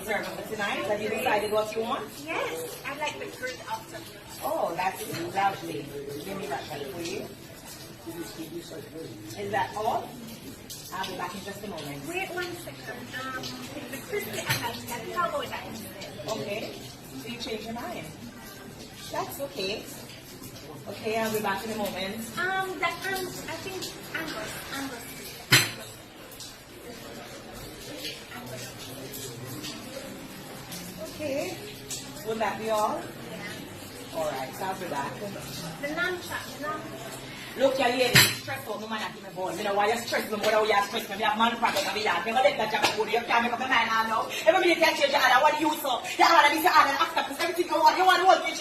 serving for tonight? Have you decided what you want? Yes, I like the grilled octopus. Oh, that's lovely. Give me that one for you. Is that all? I'll be back in just a moment. Wait 1 second. The crispy I like that. How about that instead? Okay. So you change your mind. That's okay. Okay, I'll be back in a moment. I think Angus. Okay. Would that be all? Yeah. Alright, so I'll be back. The lamb chop, lamb. Look, your lady, stress out, no man at me bone. You know why you stress me more than you stress me. We have man problem in the yard. Never let that jacket go. You can't make up your mind now. Every minute you change your order, what do you so? Your order is your order, after everything you want to hold me